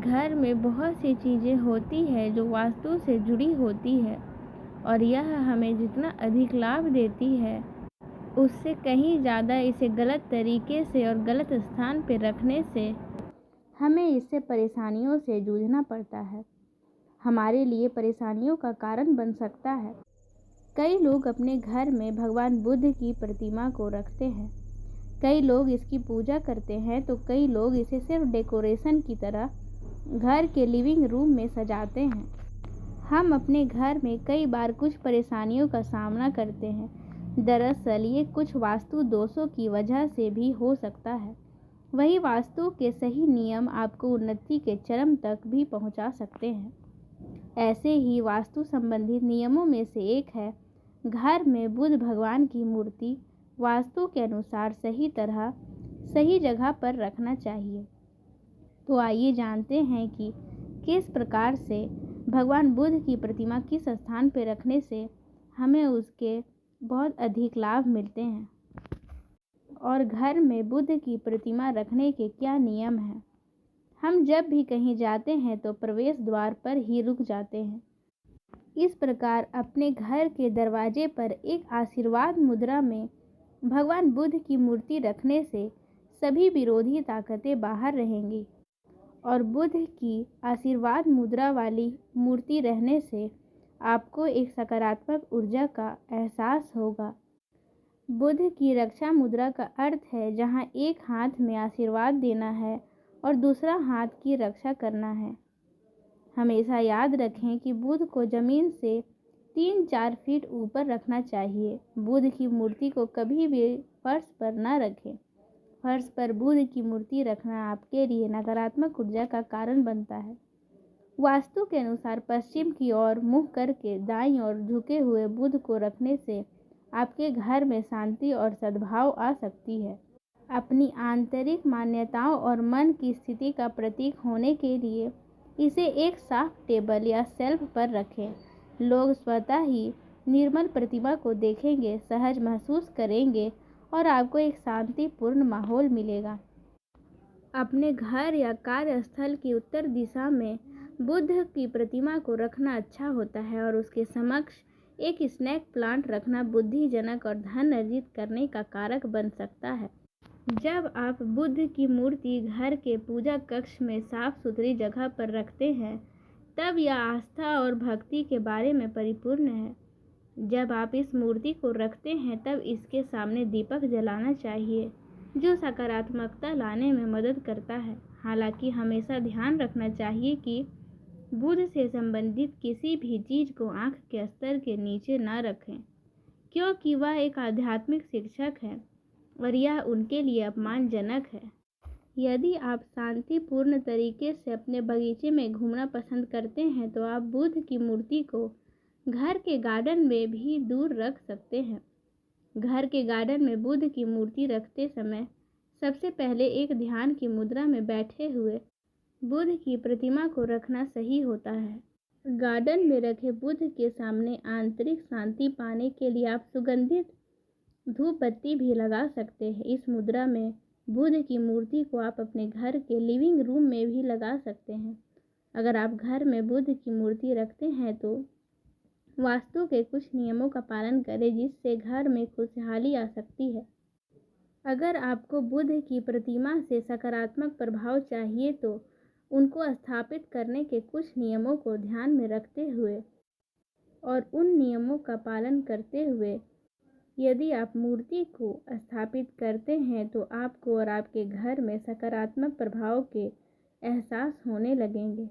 घर में बहुत सी चीज़ें होती हैं जो वास्तु से जुड़ी होती है और यह हमें जितना अधिक लाभ देती है उससे कहीं ज़्यादा इसे गलत तरीके से और गलत स्थान पर रखने से हमें इससे परेशानियों से जूझना पड़ता है। हमारे लिए परेशानियों का कारण बन सकता है। कई लोग अपने घर में भगवान बुद्ध की प्रतिमा को रखते हैं। कई लोग इसकी पूजा करते हैं तो कई लोग इसे सिर्फ डेकोरेशन की तरह घर के लिविंग रूम में सजाते हैं। हम अपने घर में कई बार कुछ परेशानियों का सामना करते हैं। दरअसल ये कुछ वास्तु दोषों की वजह से भी हो सकता है। वही वास्तु के सही नियम आपको उन्नति के चरम तक भी पहुंचा सकते हैं। ऐसे ही वास्तु संबंधित नियमों में से एक है घर में बुद्ध भगवान की मूर्ति वास्तु के अनुसार सही जगह पर रखना चाहिए। तो आइए जानते हैं कि किस प्रकार से भगवान बुद्ध की प्रतिमा किस स्थान पर रखने से हमें उसके बहुत अधिक लाभ मिलते हैं और घर में बुद्ध की प्रतिमा रखने के क्या नियम हैं। हम जब भी कहीं जाते हैं तो प्रवेश द्वार पर ही रुक जाते हैं। इस प्रकार अपने घर के दरवाजे पर एक आशीर्वाद मुद्रा में भगवान बुद्ध की मूर्ति रखने से सभी विरोधी ताकतें बाहर रहेंगी और बुद्ध की आशीर्वाद मुद्रा वाली मूर्ति रहने से आपको एक सकारात्मक ऊर्जा का एहसास होगा। बुद्ध की रक्षा मुद्रा का अर्थ है जहां एक हाथ में आशीर्वाद देना है और दूसरा हाथ की रक्षा करना है। हमेशा याद रखें कि बुद्ध को जमीन से 3-4 फीट ऊपर रखना चाहिए। बुद्ध की मूर्ति को कभी भी फर्श पर न रखें। फर्श पर बुद्ध की मूर्ति रखना आपके लिए नकारात्मक ऊर्जा का कारण बनता है। वास्तु के अनुसार पश्चिम की ओर मुंह करके दाईं ओर झुके हुए बुद्ध को रखने से आपके घर में शांति और सद्भाव आ सकती है। अपनी आंतरिक मान्यताओं और मन की स्थिति का प्रतीक होने के लिए इसे एक साफ टेबल या शेल्फ पर रखें। लोग स्वतः ही निर्मल प्रतिमा को देखेंगे, सहज महसूस करेंगे और आपको एक शांतिपूर्ण माहौल मिलेगा। अपने घर या कार्यस्थल की उत्तर दिशा में बुद्ध की प्रतिमा को रखना अच्छा होता है और उसके समक्ष एक स्नेक प्लांट रखना बुद्धिजनक और धन अर्जित करने का कारक बन सकता है। जब आप बुद्ध की मूर्ति घर के पूजा कक्ष में साफ सुथरी जगह पर रखते हैं तब यह आस्था और भक्ति के बारे में परिपूर्ण है। जब आप इस मूर्ति को रखते हैं तब इसके सामने दीपक जलाना चाहिए जो सकारात्मकता लाने में मदद करता है। हालांकि हमेशा ध्यान रखना चाहिए कि बुद्ध से संबंधित किसी भी चीज़ को आंख के स्तर के नीचे न रखें क्योंकि वह एक आध्यात्मिक शिक्षक है और यह उनके लिए अपमानजनक है। यदि आप शांतिपूर्ण तरीके से अपने बगीचे में घूमना पसंद करते हैं तो आप बुद्ध की मूर्ति को घर के गार्डन में भी दूर रख सकते हैं। घर के गार्डन में बुद्ध की मूर्ति रखते समय सबसे पहले एक ध्यान की मुद्रा में बैठे हुए बुद्ध की प्रतिमा को रखना सही होता है। गार्डन में रखे बुद्ध के सामने आंतरिक शांति पाने के लिए आप सुगंधित धूप बत्ती भी लगा सकते हैं। इस मुद्रा में बुद्ध की मूर्ति को आप अपने घर के लिविंग रूम में भी लगा सकते हैं। अगर आप घर में बुद्ध की मूर्ति रखते हैं तो वास्तु के कुछ नियमों का पालन करें जिससे घर में खुशहाली आ सकती है। अगर आपको बुद्ध की प्रतिमा से सकारात्मक प्रभाव चाहिए तो उनको स्थापित करने के कुछ नियमों को ध्यान में रखते हुए और उन नियमों का पालन करते हुए यदि आप मूर्ति को स्थापित करते हैं तो आपको और आपके घर में सकारात्मक प्रभाव के एहसास होने लगेंगे।